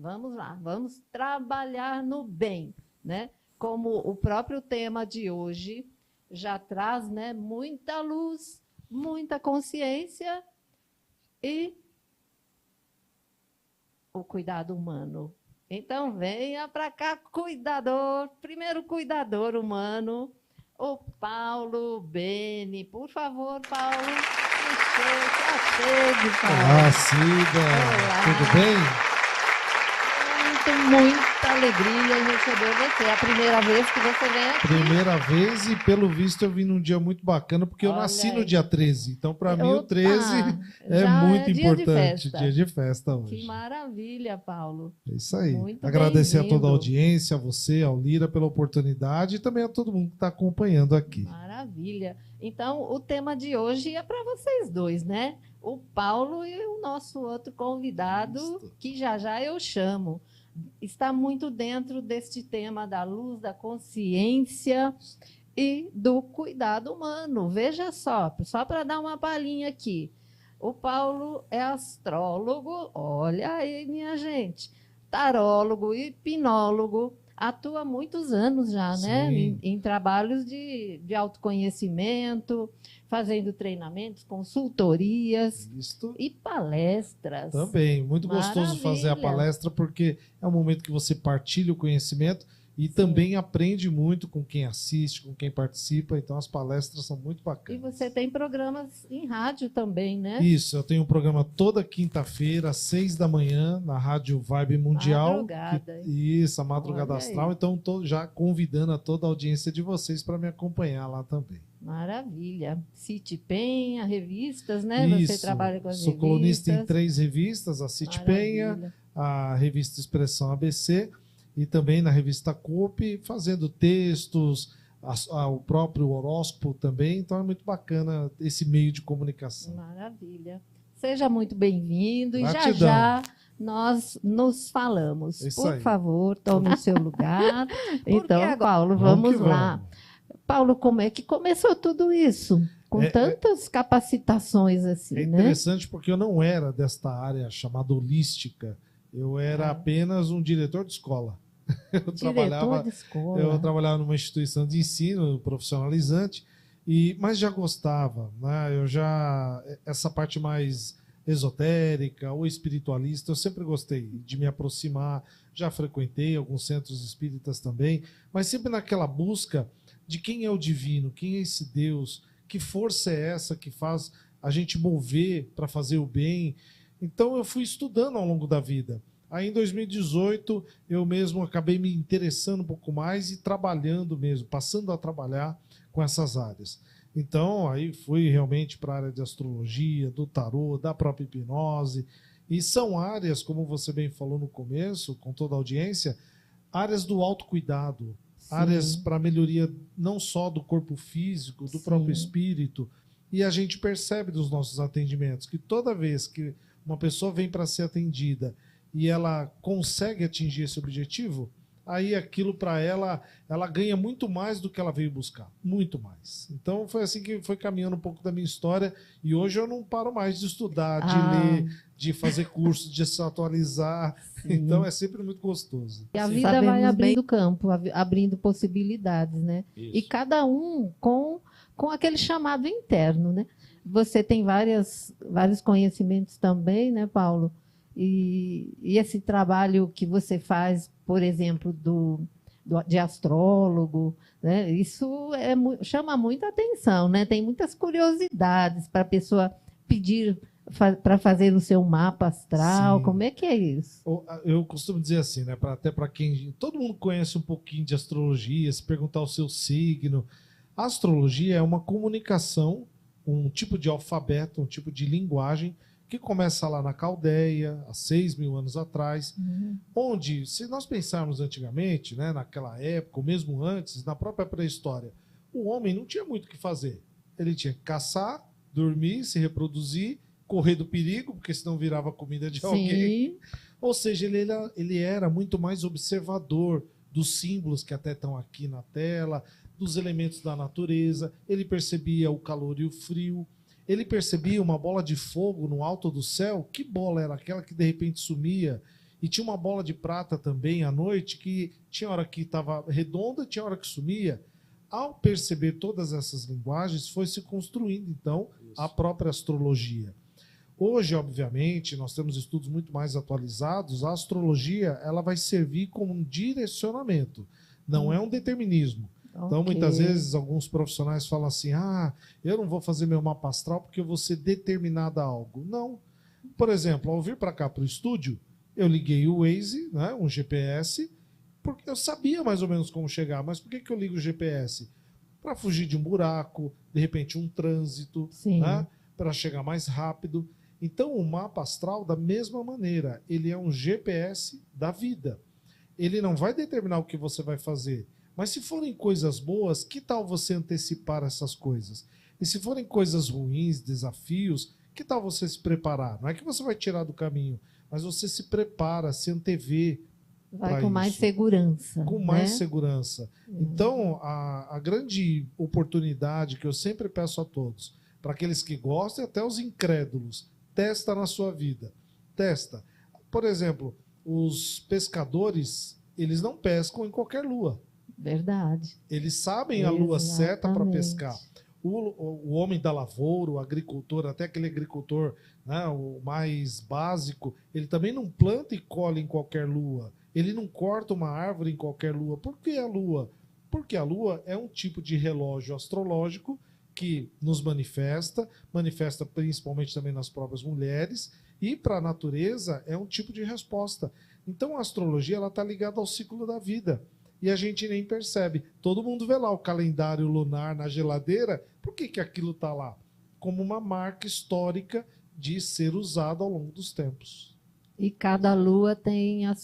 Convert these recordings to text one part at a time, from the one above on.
Vamos lá, vamos trabalhar no bem, né? Como o próprio tema de hoje já traz, né, muita luz, muita consciência e o cuidado humano. Então, venha para cá, cuidador, primeiro cuidador humano, o Paulo Beni. Por favor, Paulo, chegue, Paulo. Olá, Cida. Olá. Tudo bem? Muita alegria em receber você. É a primeira vez que você vem aqui. Primeira vez e, pelo visto, eu vim num dia muito bacana, porque eu Olha nasci no aí. dia 13. Então, para mim, o 13 é já muito é dia de importante. festa. Dia de festa hoje. Que maravilha, Paulo. É isso aí. Muito Agradecer a toda a bem-vindo. audiência, a você, ao Lira, pela oportunidade e também a todo mundo que está acompanhando aqui. Maravilha. Então, o tema de hoje é para vocês dois, né? O Paulo e o nosso outro convidado, Isso. que já já eu chamo. Está muito dentro deste tema da luz, da consciência e do cuidado humano. Veja só para dar uma palhinha aqui. O Paulo é astrólogo, olha aí, minha gente, tarólogo, hipnólogo, atua há muitos anos já, né? Em trabalhos de autoconhecimento, fazendo treinamentos, consultorias e palestras. Também, muito gostoso fazer a palestra, porque é um momento que você partilha o conhecimento e também aprende muito com quem assiste, com quem participa. Então, as palestras são muito bacanas. E você tem programas em rádio também, né? Isso, eu tenho um programa toda quinta-feira, às 6 da manhã, na Rádio Vibe Mundial. Madrugada. Isso, a Madrugada Astral. Então, estou já convidando a toda a audiência de vocês para me acompanhar lá também. Maravilha. City Penha, revistas, né? Isso, você trabalha com as sou revistas. colunista em 3 revistas, a City Penha, a revista Expressão ABC e também na revista Coop, fazendo textos, o próprio horóscopo também. Então é muito bacana esse meio de comunicação. Maravilha. Seja muito bem-vindo e Gratidão. já nós nos falamos. Isso Por aí. favor, tome o seu lugar. Então, agora? Paulo, vamos lá. Vamos. Paulo, como é que começou tudo isso? Com tantas capacitações assim, né? É interessante porque eu não era desta área chamada holística. Eu era apenas um diretor de escola. Eu trabalhava numa instituição de ensino profissionalizante, mas já gostava, né? Essa parte mais esotérica ou espiritualista, eu sempre gostei de me aproximar, já frequentei alguns centros espíritas também, mas sempre naquela busca de quem é o divino, quem é esse Deus, que força é essa que faz a gente mover para fazer o bem. Então eu fui estudando ao longo da vida. Aí em 2018 eu mesmo acabei me interessando um pouco mais e trabalhando mesmo, passando a trabalhar com essas áreas. Então aí fui realmente para a área de astrologia, do tarô, da própria hipnose. E são áreas, como você bem falou no começo, com toda a audiência, áreas do autocuidado, áreas para melhoria não só do corpo físico, do próprio espírito. E a gente percebe dos nossos atendimentos que toda vez que uma pessoa vem para ser atendida e ela consegue atingir esse objetivo, aí aquilo para ela ganha muito mais do que ela veio buscar, muito mais. Então foi assim que foi caminhando um pouco da minha história e hoje eu não paro mais de estudar, de ler, de fazer curso, de se atualizar. Então é sempre muito gostoso. E a vida vai abrindo campo, abrindo possibilidades, né? Isso. E cada um com aquele chamado interno, né? Você tem vários conhecimentos também, né, Paulo? E esse trabalho que você faz, por exemplo, de astrólogo, né? Isso chama muita atenção, né? Tem muitas curiosidades para a pessoa pedir para fazer o seu mapa astral. Sim. Como é que é isso? Eu costumo dizer assim, né? Até para quem... Todo mundo conhece um pouquinho de astrologia, se perguntar o seu signo. A astrologia é uma comunicação, um tipo de alfabeto, um tipo de linguagem que começa lá na Caldeia, há 6.000 anos atrás, onde, se nós pensarmos antigamente, né, naquela época, ou mesmo antes, na própria pré-história, o homem não tinha muito o que fazer. Ele tinha que caçar, dormir, se reproduzir, correr do perigo, porque senão virava comida de alguém. Ou seja, ele era muito mais observador dos símbolos que até estão aqui na tela, dos elementos da natureza, ele percebia o calor e o frio, ele percebia uma bola de fogo no alto do céu. Que bola era aquela que de repente sumia? E tinha uma bola de prata também à noite, que tinha hora que estava redonda, tinha hora que sumia. Ao perceber todas essas linguagens, foi se construindo, então, a própria astrologia. Hoje, obviamente, nós temos estudos muito mais atualizados. A astrologia ela vai servir como um direcionamento, não é um determinismo. Então, muitas vezes, alguns profissionais falam assim, eu não vou fazer meu mapa astral porque eu vou ser determinado a algo. Não. Por exemplo, ao vir para cá para o estúdio, eu liguei o Waze, né, um GPS, porque eu sabia mais ou menos como chegar. Mas por que eu ligo o GPS? Para fugir de um buraco, de repente um trânsito, né, para chegar mais rápido. Então, o mapa astral, da mesma maneira, ele é um GPS da vida. Ele não vai determinar o que você vai fazer. Mas se forem coisas boas, que tal você antecipar essas coisas? E se forem coisas ruins, desafios, que tal você se preparar? Não é que você vai tirar do caminho, mas você se prepara, se antevê. Vai com mais segurança. Com mais segurança. Então, a grande oportunidade que eu sempre peço a todos, para aqueles que gostam e até os incrédulos, testa na sua vida. Testa. Por exemplo, os pescadores, eles não pescam em qualquer lua. Verdade. Eles sabem a lua certa para pescar. O homem da lavoura, o agricultor, até aquele agricultor, né, o mais básico, ele também não planta e colhe em qualquer lua. Ele não corta uma árvore em qualquer lua. Por que a lua? Porque a lua é um tipo de relógio astrológico que nos manifesta principalmente também nas próprias mulheres, e para a natureza é um tipo de resposta. Então a astrologia está ligada ao ciclo da vida. E a gente nem percebe. Todo mundo vê lá o calendário lunar na geladeira. Por que aquilo está lá? Como uma marca histórica de ser usado ao longo dos tempos. E cada lua tem o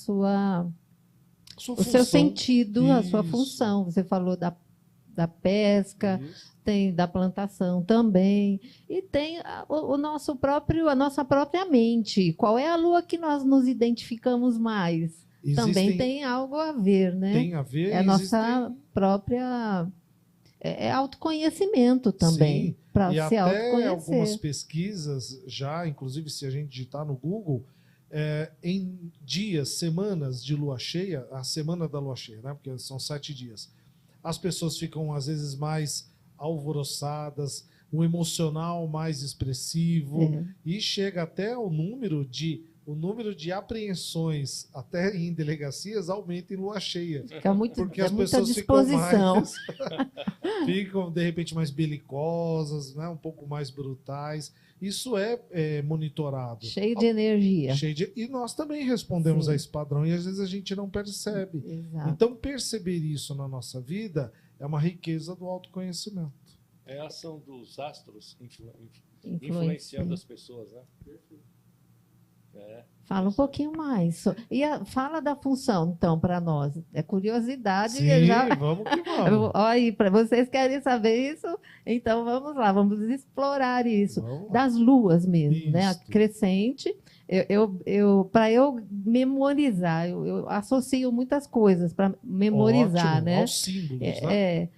seu sentido, a sua função. Você falou da pesca, tem da plantação também. E tem a nossa própria mente. Qual é a lua que nós nos identificamos mais? Também tem algo a ver, né? Tem a ver. É a nossa própria... É autoconhecimento também. Para se autoconhecer. Até algumas pesquisas já, inclusive se a gente digitar no Google, em dias, semanas de lua cheia, a semana da lua cheia, né? Porque são 7 dias, as pessoas ficam às vezes mais alvoroçadas, o emocional mais expressivo, e chega até o número de apreensões até em delegacias aumenta em lua cheia. Porque as pessoas ficam de repente mais belicosas, né? Um pouco mais brutais. Isso é monitorado. Cheio de energia. E nós também respondemos a esse padrão e às vezes a gente não percebe. Exato. Então perceber isso na nossa vida é uma riqueza do autoconhecimento. É a ação dos astros influenciando as pessoas, né? Perfeito. Fala um pouquinho mais. Fala da função, então, para nós. É curiosidade. Sim, vamos que vamos. Olha, para vocês querem saber isso? Então, vamos lá, vamos explorar isso. Das luas mesmo, né? A crescente. Para eu memorizar, eu associo muitas coisas para memorizar. Ótimo, né? Aos símbolos, né?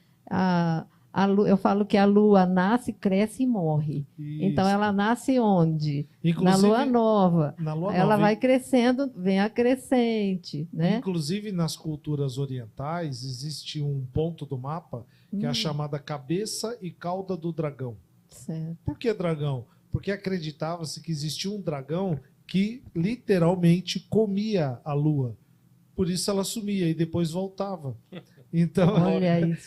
Eu falo que a lua nasce, cresce e morre. Isso. Então, ela nasce onde? Inclusive, na lua nova. Ela vai crescendo, vem a crescente. Né? Inclusive, nas culturas orientais, existe um ponto do mapa que é a chamada cabeça e cauda do dragão. Certo. Por que dragão? Porque acreditava-se que existia um dragão que literalmente comia a lua. Por isso ela sumia e depois voltava. Então,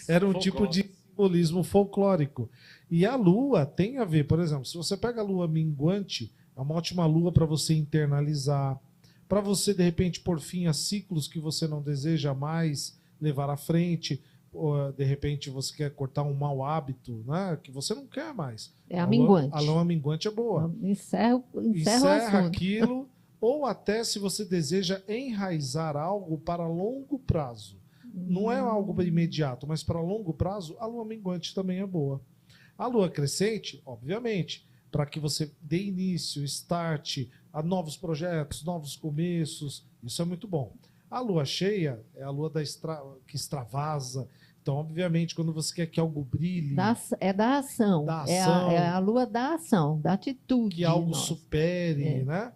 era um tipo de simbolismo folclórico. E a lua tem a ver, por exemplo, se você pega a lua minguante, é uma ótima lua para você internalizar, para você, de repente, pôr fim a ciclos que você não deseja mais levar à frente, ou, de repente, você quer cortar um mau hábito, né, que você não quer mais. A minguante. A lua minguante é boa. Encerra aquilo, ou até se você deseja enraizar algo para longo prazo. Não é algo imediato, mas para longo prazo, a lua minguante também é boa. A lua crescente, obviamente, para que você dê início, start a novos projetos, novos começos, isso é muito bom. A lua cheia é a lua que extravasa, Então, obviamente, quando você quer que algo brilhe... É da ação. É a lua da ação, da atitude. Que algo supere, né?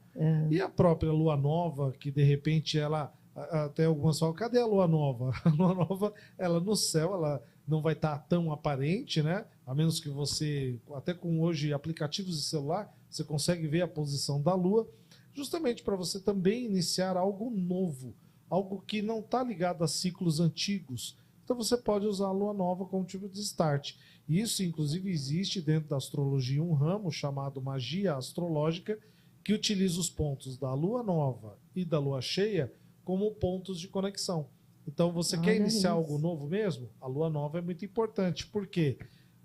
E a própria lua nova, que de repente ela... Até algumas falam, cadê a lua nova? A lua nova, ela no céu, ela não vai estar tão aparente, né? A menos que você, até com hoje aplicativos de celular, você consegue ver a posição da lua, justamente para você também iniciar algo novo, algo que não está ligado a ciclos antigos. Então você pode usar a lua nova como tipo de start. Isso, inclusive, existe dentro da astrologia um ramo chamado magia astrológica, que utiliza os pontos da lua nova e da lua cheia como pontos de conexão. Então, você quer iniciar algo novo mesmo? A lua nova é muito importante, porque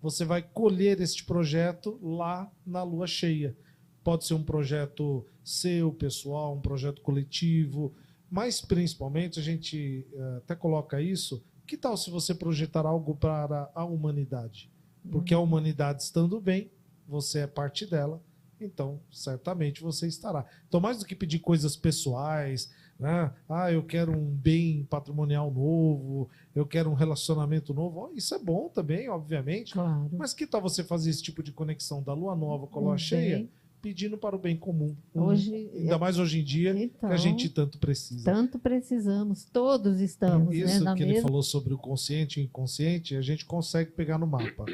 você vai colher este projeto lá na lua cheia. Pode ser um projeto seu, pessoal, um projeto coletivo, mas principalmente a gente até coloca isso. Que tal se você projetar algo para a humanidade? Porque a humanidade estando bem, você é parte dela, então certamente você estará. Então, mais do que pedir coisas pessoais, né? Eu quero um bem patrimonial novo, eu quero um relacionamento novo, isso é bom também, obviamente, claro. Mas que tal você fazer esse tipo de conexão da lua nova com a lua cheia? Pedindo para o bem comum. Ainda mais hoje em dia, então, que a gente tanto precisa. Tanto precisamos, todos estamos. Isso, né, que ele falou sobre o consciente e o inconsciente, a gente consegue pegar no mapa.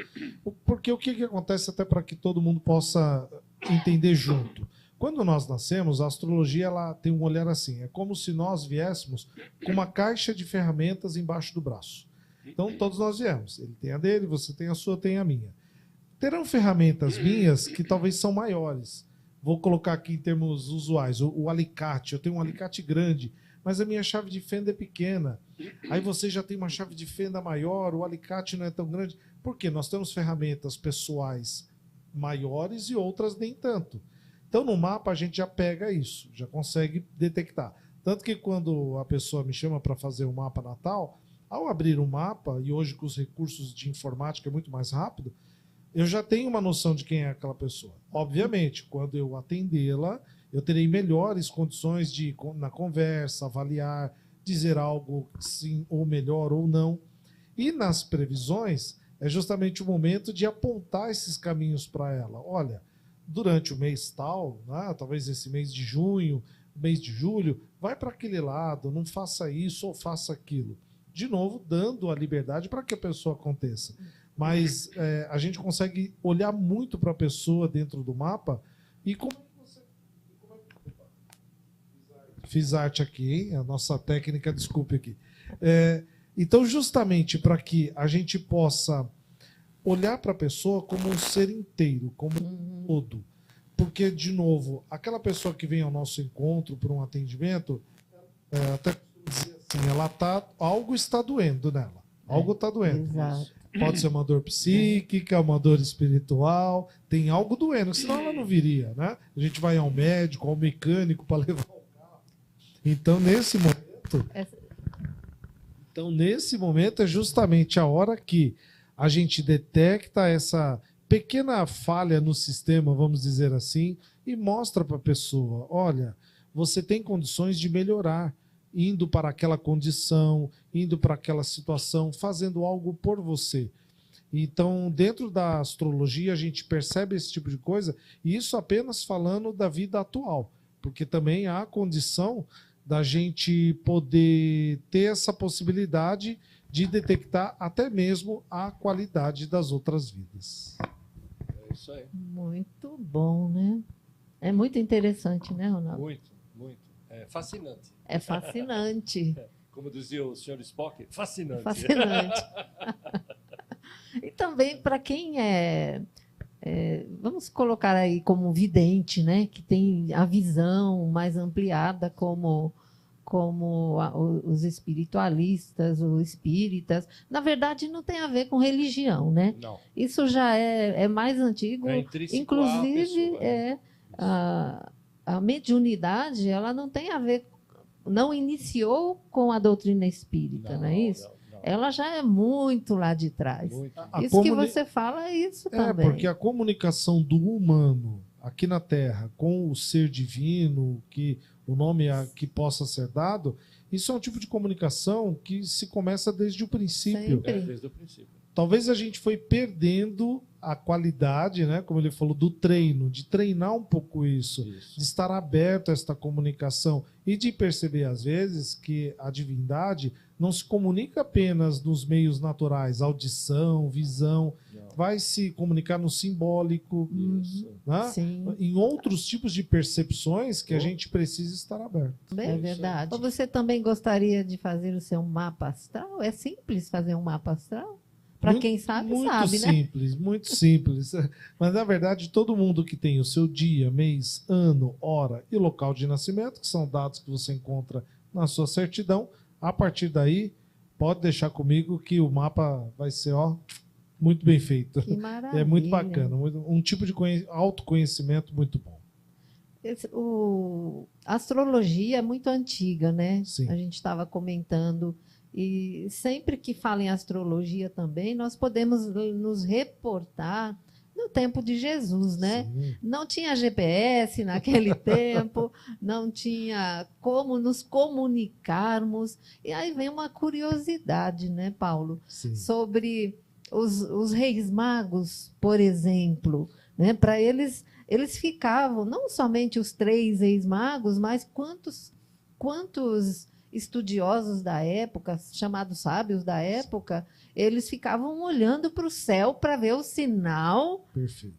Porque o que acontece, até para que todo mundo possa entender junto. Quando nós nascemos, a astrologia ela tem um olhar assim, é como se nós viéssemos com uma caixa de ferramentas embaixo do braço. Então, todos nós viemos. Ele tem a dele, você tem a sua, eu tenho a minha. Terão ferramentas minhas que talvez são maiores. Vou colocar aqui em termos usuais. O alicate. Eu tenho um alicate grande, mas a minha chave de fenda é pequena. Aí você já tem uma chave de fenda maior, o alicate não é tão grande. Por quê? Nós temos ferramentas pessoais maiores e outras nem tanto. Então, no mapa, a gente já pega isso, já consegue detectar. Tanto que quando a pessoa me chama para fazer um mapa natal, ao abrir um mapa, e hoje com os recursos de informática é muito mais rápido, eu já tenho uma noção de quem é aquela pessoa. Obviamente, quando eu atendê-la, eu terei melhores condições de, na conversa, avaliar, dizer algo sim ou melhor ou não. E nas previsões, é justamente o momento de apontar esses caminhos para ela. Olha, durante o mês tal, né, talvez esse mês de junho, mês de julho, vai para aquele lado, não faça isso ou faça aquilo. De novo, dando a liberdade para que a pessoa aconteça. Mas a gente consegue olhar muito para a pessoa dentro do mapa e como você... Fiz arte aqui, hein? A nossa técnica, desculpe aqui. Então, justamente para que a gente possa olhar para a pessoa como um ser inteiro, como um todo. Porque, de novo, aquela pessoa que vem ao nosso encontro por um atendimento, até dizer assim, algo está doendo nela. Algo está doendo. Exato. Pode ser uma dor psíquica, uma dor espiritual, tem algo doendo, senão ela não viria, né? A gente vai ao médico, ao mecânico para levar o carro. Então, nesse momento é justamente a hora que a gente detecta essa pequena falha no sistema, vamos dizer assim, e mostra para a pessoa, olha, você tem condições de melhorar, indo para aquela condição, indo para aquela situação, fazendo algo por você. Então, dentro da astrologia, a gente percebe esse tipo de coisa, e isso apenas falando da vida atual, porque também há a condição da gente poder ter essa possibilidade de detectar até mesmo a qualidade das outras vidas. É isso aí. Muito bom, né? É muito interessante, né, Ronaldo? Muito, muito. É fascinante. É fascinante. Como dizia o Sr. Spock, fascinante. Fascinante. E também para quem vamos colocar aí como vidente, né, que tem a visão mais ampliada como os espiritualistas, os espíritas. Na verdade, não tem a ver com religião, né? Não. Isso já é mais antigo. Inclusive, a mediunidade, ela não tem a ver, não iniciou com a doutrina espírita, não é isso? Não. Ela já é muito lá de trás. Isso que você fala é isso também. Porque a comunicação do humano aqui na Terra com o ser divino, que o nome que possa ser dado, Isso é um tipo de comunicação que se começa desde o princípio. Desde o princípio. Talvez a gente foi perdendo a qualidade, né, como ele falou, do treino, de treinar um pouco isso, de estar aberto a esta comunicação e de perceber, às vezes, que a divindade não se comunica apenas nos meios naturais, audição, visão, vai se comunicar no simbólico, né? Em outros tipos de percepções que a gente precisa estar aberto. É verdade. Ou você também gostaria de fazer o seu mapa astral? É simples fazer um mapa astral? Para quem sabe, sabe, né? Muito simples. Mas, na verdade, todo mundo que tem o seu dia, mês, ano, hora e local de nascimento, que são dados que você encontra na sua certidão, a partir daí, pode deixar comigo que o mapa vai ser, muito bem feito. Que maravilha. É muito bacana. Um tipo de autoconhecimento muito bom. A astrologia é muito antiga, né? Sim. A gente estava comentando. E sempre que fala em astrologia também, nós podemos nos reportar no tempo de Jesus, né? Sim. Não tinha GPS naquele tempo, não tinha como nos comunicarmos. E aí vem uma curiosidade, né, Paulo? Sim. Sobre os reis magos, por exemplo, né? Para eles ficavam, não somente os 3 reis magos, mas quantos estudiosos da época, chamados sábios da época, eles ficavam olhando para o céu para ver o sinal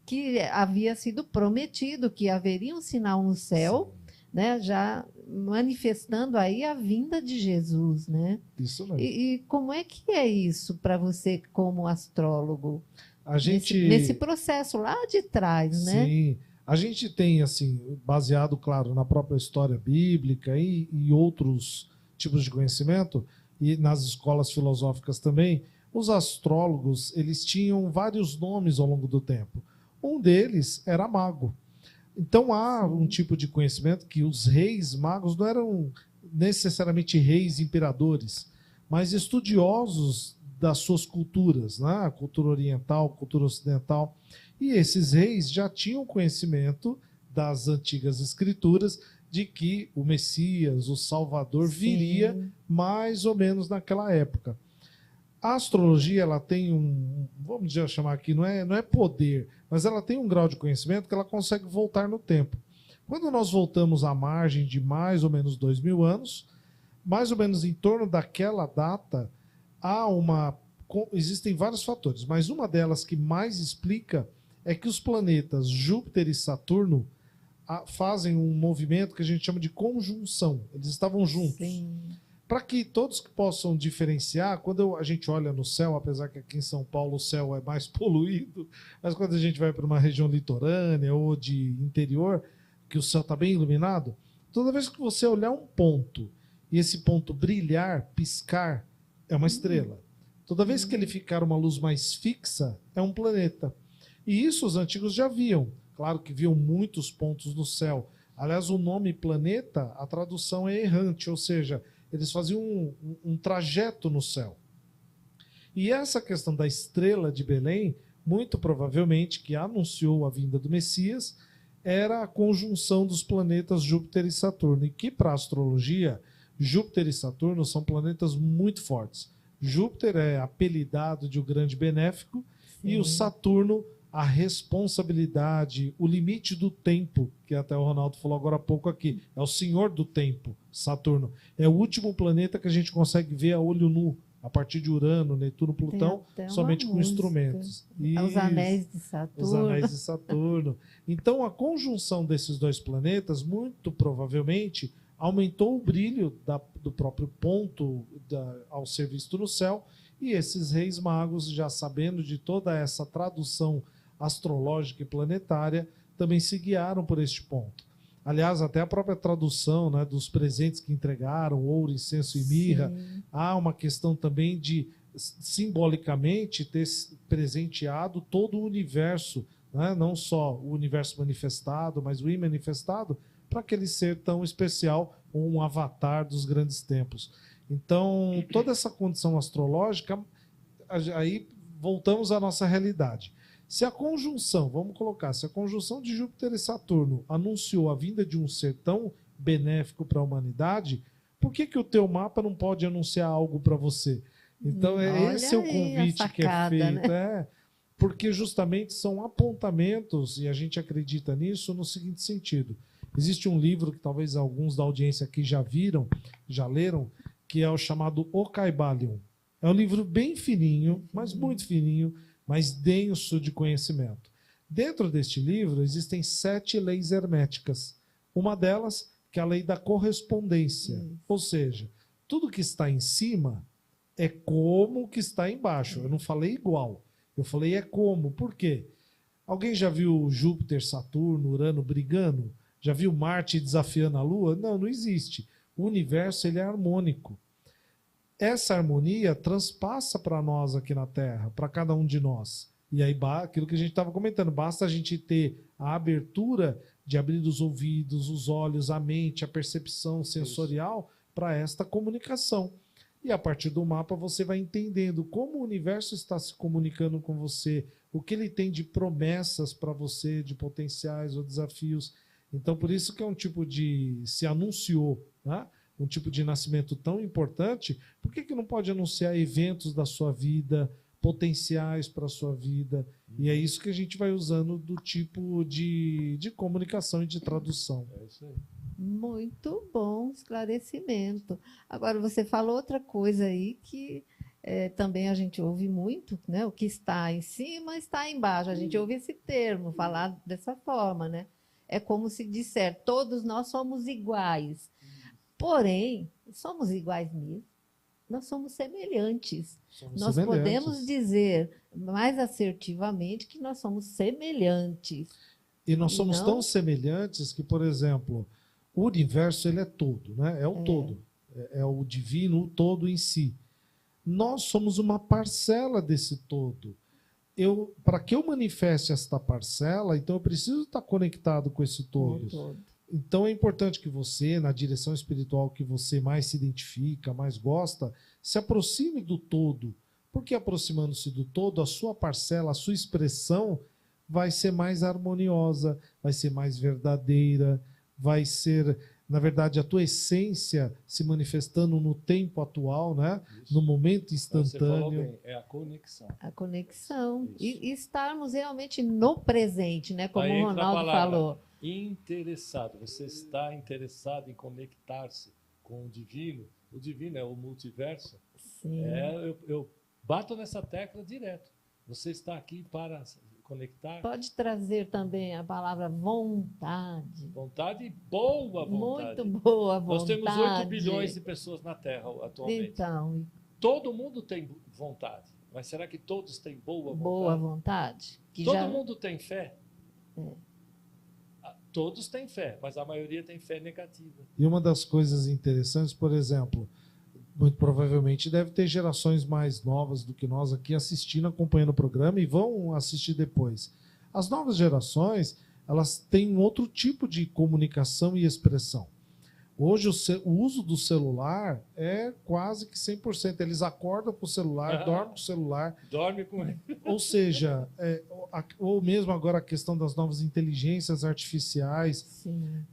que havia sido prometido, que haveria um sinal no céu, né, já manifestando aí a vinda de Jesus, né? Isso mesmo. E como é que é isso para você como astrólogo? A gente... nesse processo lá de trás, né? Sim. A gente tem, assim, baseado, claro, na própria história bíblica e outros tipos de conhecimento, e nas escolas filosóficas também, os astrólogos, eles tinham vários nomes ao longo do tempo. Um deles era mago. Então há um tipo de conhecimento que os reis magos não eram necessariamente reis imperadores, mas estudiosos das suas culturas, né? A cultura oriental, cultura ocidental. E esses reis já tinham conhecimento das antigas escrituras de que o Messias, o Salvador, viria mais ou menos naquela época. A astrologia, ela tem vamos chamar aqui, não é poder, mas ela tem um grau de conhecimento que ela consegue voltar no tempo. Quando nós voltamos à margem de mais ou menos 2000 anos, mais ou menos em torno daquela data, existem vários fatores, mas uma delas que mais explica é que os planetas Júpiter e Saturno fazem um movimento que a gente chama de conjunção. Eles estavam juntos. Para que todos possam diferenciar, quando a gente olha no céu, apesar que aqui em São Paulo o céu é mais poluído, mas quando a gente vai para uma região litorânea ou de interior, que o céu está bem iluminado, toda vez que você olhar um ponto e esse ponto brilhar, piscar, é uma estrela. Toda vez que ele ficar uma luz mais fixa, é um planeta. E isso os antigos já viam. Claro que viam muitos pontos no céu. Aliás, o nome planeta, a tradução é errante, ou seja, eles faziam um trajeto no céu. E essa questão da estrela de Belém, muito provavelmente, que anunciou a vinda do Messias, era a conjunção dos planetas Júpiter e Saturno. E que, para a astrologia, Júpiter e Saturno são planetas muito fortes. Júpiter é apelidado de o grande benéfico, e o Saturno, a responsabilidade, o limite do tempo, que até o Ronaldo falou agora há pouco aqui, é o senhor do tempo, Saturno. É o último planeta que a gente consegue ver a olho nu, a partir de Urano, Netuno, Plutão, somente com instrumentos. Os anéis de Saturno. Os anéis de Saturno. Então, a conjunção desses dois planetas, muito provavelmente, aumentou o brilho do próprio ponto ao ser visto no céu, e esses reis magos, já sabendo de toda essa tradução astrológica e planetária, também se guiaram por este ponto. Aliás, até a própria tradução, né, dos presentes que entregaram, ouro, incenso e mirra, há uma questão também de, simbolicamente, ter presenteado todo o universo, né, não só o universo manifestado, mas o imanifestado, para aquele ser tão especial, um avatar dos grandes tempos. Então, toda essa condição astrológica, aí voltamos à nossa realidade. Se a conjunção, vamos colocar, se a conjunção de Júpiter e Saturno anunciou a vinda de um ser tão benéfico para a humanidade, Por que o teu mapa não pode anunciar algo para você? Então, esse é o convite sacada, que é feito. Né? Porque justamente são apontamentos, e a gente acredita nisso no seguinte sentido. Existe um livro que talvez alguns da audiência aqui já viram, já leram, que é o chamado O Caibalion. É um livro bem fininho, mas muito fininho, mas denso de conhecimento. Dentro deste livro existem 7 leis herméticas. Uma delas, que é a lei da correspondência. Ou seja, tudo que está em cima é como o que está embaixo. Eu não falei igual. Eu falei é como. Por quê? Alguém já viu Júpiter, Saturno, Urano brigando? Já viu Marte desafiando a Lua? Não, não existe. O universo ele é harmônico. Essa harmonia transpassa para nós aqui na Terra, para cada um de nós. E aí, aquilo que a gente estava comentando, basta a gente ter a abertura de abrir os ouvidos, os olhos, a mente, a percepção sensorial para esta comunicação. E a partir do mapa você vai entendendo como o universo está se comunicando com você, o que ele tem de promessas para você, de potenciais ou desafios. Então, por isso que é um tipo de... se anunciou, né? Um tipo de nascimento tão importante, por que não pode anunciar eventos da sua vida, potenciais para a sua vida? E é isso que a gente vai usando do tipo de comunicação e de tradução. É isso aí. Muito bom esclarecimento. Agora, você falou outra coisa aí que também a gente ouve muito, né? O que está em cima está embaixo. A gente ouve esse termo falar dessa forma, né? É como se disser, todos nós somos iguais. Porém, somos iguais mesmo. Nós somos semelhantes. Nós podemos dizer mais assertivamente que nós somos semelhantes. E nós somos tão semelhantes que, por exemplo, o universo ele é todo, né? É o todo. É o divino, o todo em si. Nós somos uma parcela desse todo. Para que eu manifeste esta parcela, então eu preciso estar conectado com esse todo. Então é importante que você, na direção espiritual que você mais se identifica, mais gosta, se aproxime do todo. Porque aproximando-se do todo, a sua parcela, a sua expressão vai ser mais harmoniosa, vai ser mais verdadeira, vai ser, na verdade, a tua essência se manifestando no tempo atual, né? No momento instantâneo. Você falou bem, é a conexão. A conexão. E estarmos realmente no presente, né? Como o Ronaldo falou. Interessado. Você está interessado em conectar-se com o divino. O divino é o multiverso. Sim. Eu bato nessa tecla direto. Você está aqui para conectar. Pode trazer também a palavra vontade. Vontade, boa vontade. Muito boa vontade. Nós temos 8 bilhões de pessoas na Terra atualmente. Então, todo mundo tem vontade. Mas será que todos têm boa vontade? Boa vontade. Todo mundo tem fé? Todos têm fé, mas a maioria tem fé negativa. E uma das coisas interessantes, por exemplo, muito provavelmente deve ter gerações mais novas do que nós aqui assistindo, acompanhando o programa e vão assistir depois. As novas gerações, elas têm um outro tipo de comunicação e expressão. Hoje o uso do celular é quase que 100%. Eles acordam com o celular, dormem com o celular. Dorme com ele. Ou seja, ou mesmo agora a questão das novas inteligências artificiais. Sim.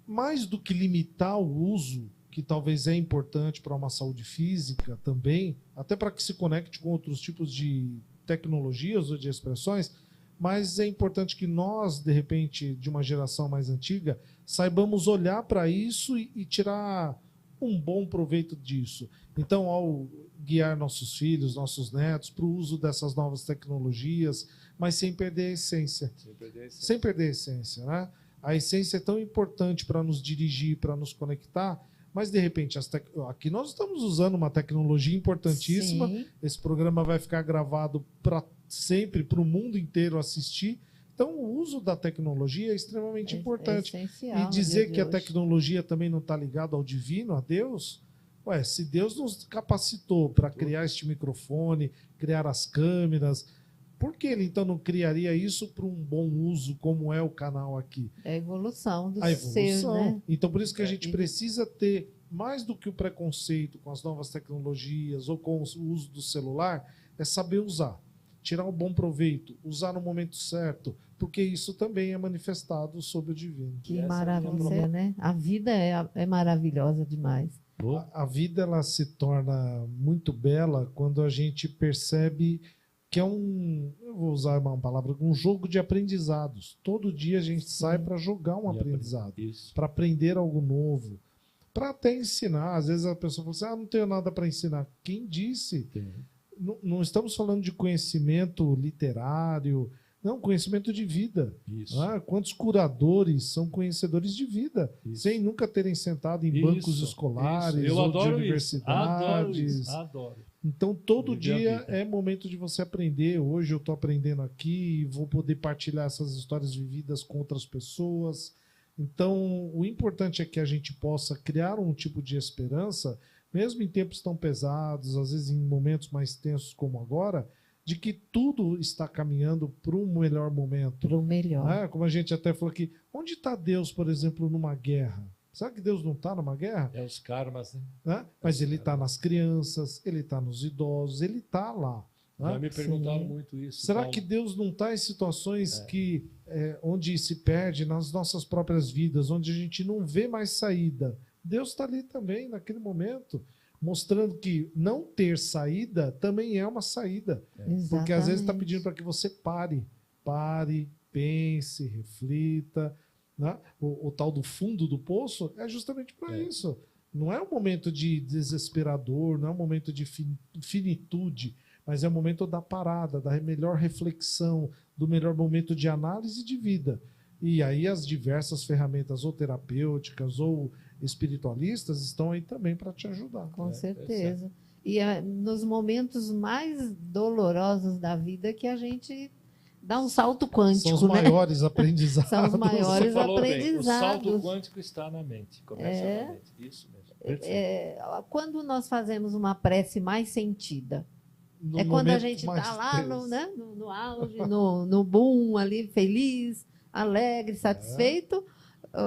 Mais do que limitar o uso, que talvez é importante para uma saúde física também, até para que se conecte com outros tipos de tecnologias ou de expressões, mas é importante que nós, de repente, de uma geração mais antiga, saibamos olhar para isso e tirar um bom proveito disso. Então, ao guiar nossos filhos, nossos netos para o uso dessas novas tecnologias, mas sem perder a essência. Sem perder a essência, né? A essência é tão importante para nos dirigir, para nos conectar, mas, de repente, aqui nós estamos usando uma tecnologia importantíssima. Sim. Esse programa vai ficar gravado para sempre, para o mundo inteiro assistir. Então, o uso da tecnologia é extremamente importante. Essencial, e dizer que a tecnologia também não está ligada ao divino, a Deus, se Deus nos capacitou para criar este microfone, criar as câmeras, por que ele então não criaria isso para um bom uso, como é o canal aqui? É a evolução do ser, né? Então, por isso que a gente precisa ter, mais do que o preconceito com as novas tecnologias ou com o uso do celular, é saber usar. Tirar um bom proveito, usar no momento certo, porque isso também é manifestado sob o divino. Que maravilha, né? A vida é maravilhosa demais. A vida ela se torna muito bela quando a gente percebe que é eu vou usar uma palavra, um jogo de aprendizados. Todo dia a gente sai para jogar um aprendizado, para aprender algo novo, para até ensinar. Às vezes a pessoa fala assim, não tenho nada para ensinar. Quem disse? Não estamos falando de conhecimento literário, não, conhecimento de vida. Quantos curadores são conhecedores de vida, sem nunca terem sentado em bancos escolares ou de universidades. Adoro. Então, todo dia é momento de você aprender. Hoje eu estou aprendendo aqui e vou poder partilhar essas histórias vividas com outras pessoas. Então, o importante é que a gente possa criar um tipo de esperança, mesmo em tempos tão pesados, às vezes em momentos mais tensos como agora, de que tudo está caminhando para um melhor momento. Para o melhor. Como a gente até falou aqui, onde está Deus, por exemplo, numa guerra? Será que Deus não está numa guerra? É os karmas, né? Mas ele está nas crianças, ele está nos idosos, ele está lá. Já me perguntaram muito isso. Será que Deus não está em situações onde se perde nas nossas próprias vidas, onde a gente não vê mais saída? Deus está ali também, naquele momento, mostrando que não ter saída também é uma saída. Porque às vezes está pedindo para que você pare, pense, reflita. O tal do fundo do poço é justamente para isso. Não é um momento de desesperador, não é um momento de finitude, mas é o momento da parada, da melhor reflexão, do melhor momento de análise de vida. E aí as diversas ferramentas ou terapêuticas ou espiritualistas estão aí também para te ajudar. Com certeza. E nos momentos mais dolorosos da vida que a gente dá um salto quântico. São os maiores aprendizados. São os maiores aprendizados. O salto quântico está na mente. Começa na mente. Isso mesmo. Quando nós fazemos uma prece mais sentida, quando a gente está lá no auge, no boom ali, feliz, alegre, satisfeito,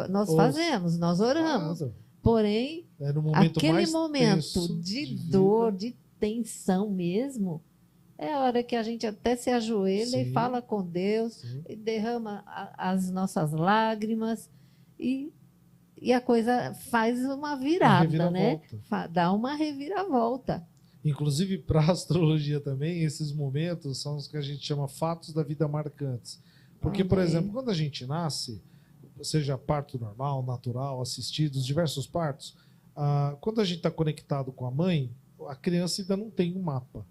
nós fazemos, nós oramos. Porém, aquele momento de dor, de tensão mesmo, é a hora que a gente até se ajoelha e fala com Deus, e derrama as nossas lágrimas, e a coisa faz uma virada, né? Dá uma reviravolta. Inclusive, para a astrologia também, esses momentos são os que a gente chama fatos da vida marcantes. Porque, por exemplo, quando a gente nasce, seja parto normal, natural, assistido, os diversos partos, quando a gente está conectado com a mãe, a criança ainda não tem um mapa.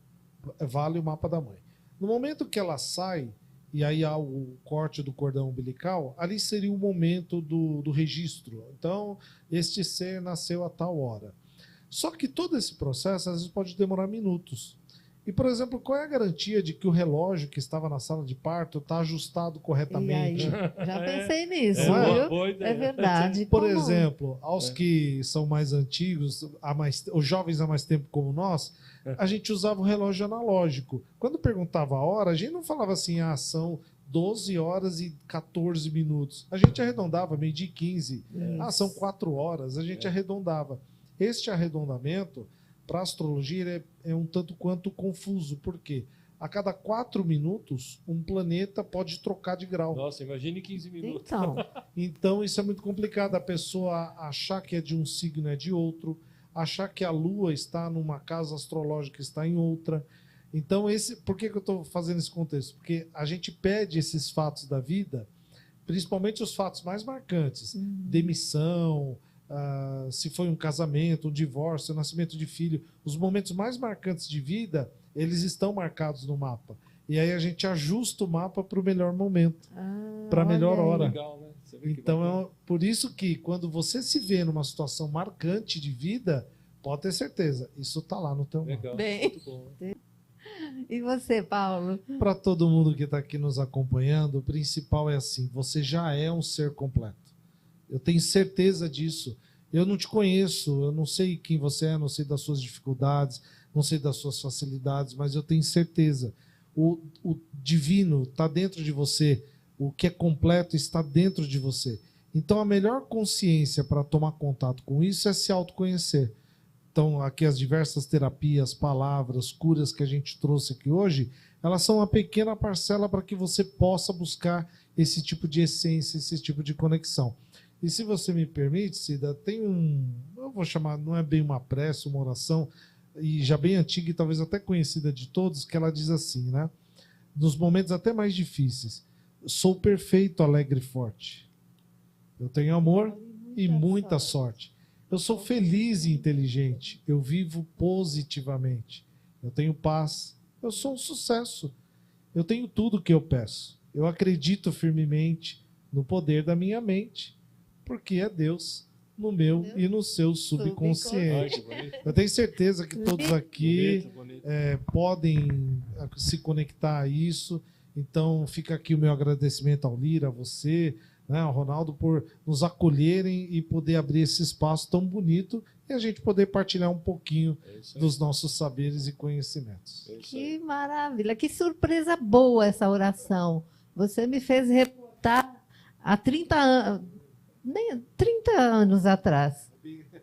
Vale o mapa da mãe. No momento que ela sai, e aí há o corte do cordão umbilical, ali seria o momento do registro. Então, este ser nasceu a tal hora. Só que todo esse processo, às vezes, pode demorar minutos. E, por exemplo, qual é a garantia de que o relógio que estava na sala de parto está ajustado corretamente? E aí, já pensei nisso, viu? É verdade. Por exemplo, aos que são mais antigos, os jovens há mais tempo como nós, a gente usava o relógio analógico. Quando perguntava a hora, a gente não falava assim, são 12 horas e 14 minutos. A gente arredondava, 12h15. São 4 horas. A gente arredondava. Este arredondamento, para a astrologia, é um tanto quanto confuso. Por quê? A cada 4 minutos, um planeta pode trocar de grau. Nossa, imagine 15 minutos. Então, isso é muito complicado. A pessoa achar que é de um signo é de outro, achar que a Lua está numa casa astrológica está em outra. Então, por que eu estou fazendo esse contexto? Porque a gente pede esses fatos da vida, principalmente os fatos mais marcantes. Demissão, se foi um casamento, um divórcio, um nascimento de filho. Os momentos mais marcantes de vida, eles estão marcados no mapa. E aí a gente ajusta o mapa para o melhor momento, para a melhor hora. Legal, né? Então, por isso que quando você se vê numa situação marcante de vida, pode ter certeza, isso está lá no teu mapa. Bem, muito bom. E você, Paulo? Para todo mundo que está aqui nos acompanhando, o principal é assim, você já é um ser completo. Eu tenho certeza disso. Eu não te conheço, eu não sei quem você é, não sei das suas dificuldades, não sei das suas facilidades, mas eu tenho certeza. O divino está dentro de você, o que é completo está dentro de você. Então, a melhor consciência para tomar contato com isso é se autoconhecer. Então, aqui as diversas terapias, palavras, curas que a gente trouxe aqui hoje, elas são uma pequena parcela para que você possa buscar esse tipo de essência, esse tipo de conexão. E se você me permite, Cida, tem eu vou chamar, não é bem uma prece, uma oração, e já bem antiga e talvez até conhecida de todos, que ela diz assim, né? Nos momentos até mais difíceis, sou perfeito, alegre e forte. Eu tenho amor e muita sorte. Eu sou feliz e inteligente. Eu vivo positivamente. Eu tenho paz. Eu sou um sucesso. Eu tenho tudo o que eu peço. Eu acredito firmemente no poder da minha mente, porque é Deus no meu e no seu subconsciente. Eu tenho certeza que todos aqui podem se conectar a isso. Então fica aqui o meu agradecimento ao Lira, a você, né, ao Ronaldo, por nos acolherem e poder abrir esse espaço tão bonito e a gente poder partilhar um pouquinho dos nossos saberes e conhecimentos. Que maravilha, que surpresa boa essa oração. Você me fez reportar há 30 anos atrás.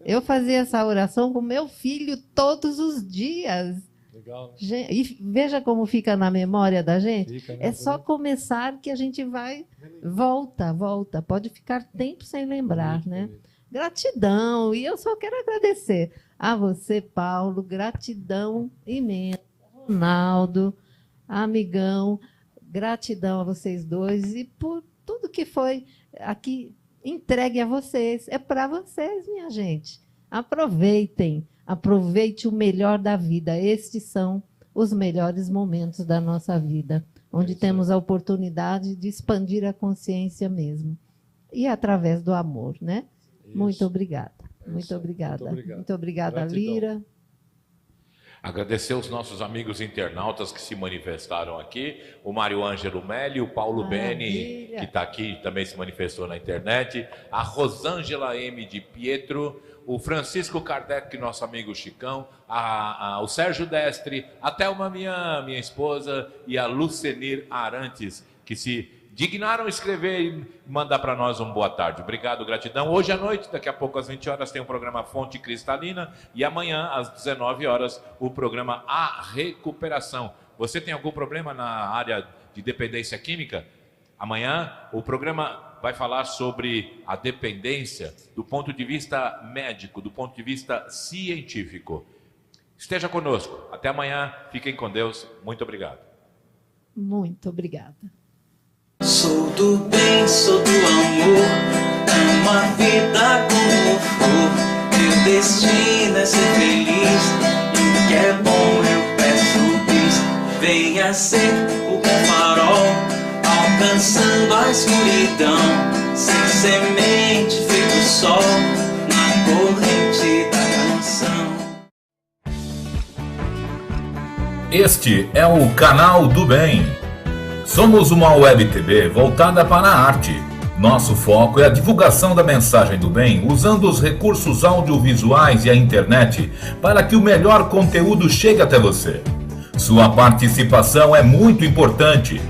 Eu fazia essa oração com meu filho todos os dias. Legal. E veja como fica na memória da gente. Fica, né? É só começar que a gente vai, volta. Pode ficar tempo sem lembrar, né? Gratidão. E eu só quero agradecer a você, Paulo. Gratidão imensa. Ronaldo, amigão. Gratidão a vocês dois e por tudo que foi aqui entregue a vocês. É para vocês, minha gente. Aproveitem. Aproveite o melhor da vida. Estes são os melhores momentos da nossa vida, onde temos a oportunidade de expandir a consciência mesmo. E através do amor, né? Isso. Muito obrigada. Muito obrigada. Muito obrigada, Lira. Agradecer os nossos amigos internautas que se manifestaram aqui, o Mário Ângelo Melli, o Paulo Beni, que está aqui, também se manifestou na internet, a Rosângela M. de Pietro, o Francisco Kardec, nosso amigo Chicão, o Sérgio Destre, a Thelma, minha esposa, e a Lucenir Arantes, que se dignaram escrever e mandar para nós um boa tarde. Obrigado, gratidão. Hoje à noite, daqui a pouco às 20 horas, tem o programa Fonte Cristalina e amanhã às 19 horas o programa A Recuperação. Você tem algum problema na área de dependência química? Amanhã o programa vai falar sobre a dependência do ponto de vista médico, do ponto de vista científico. Esteja conosco. Até amanhã. Fiquem com Deus. Muito obrigado. Muito obrigada. Sou do bem, sou do amor, amo a vida como for. Meu destino é ser feliz, e o que é bom eu peço bis. Venha ser o bom farol, alcançando a escuridão, sem semente feito sol, na corrente da canção. Este é o Canal do Bem. Somos uma web TV voltada para a arte. Nosso foco é a divulgação da mensagem do bem, usando os recursos audiovisuais e a internet para que o melhor conteúdo chegue até você. Sua participação é muito importante.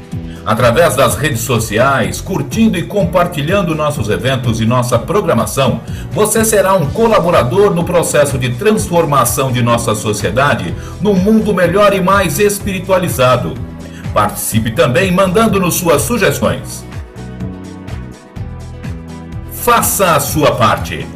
Através das redes sociais, curtindo e compartilhando nossos eventos e nossa programação, você será um colaborador no processo de transformação de nossa sociedade num mundo melhor e mais espiritualizado. Participe também mandando-nos suas sugestões. Faça a sua parte.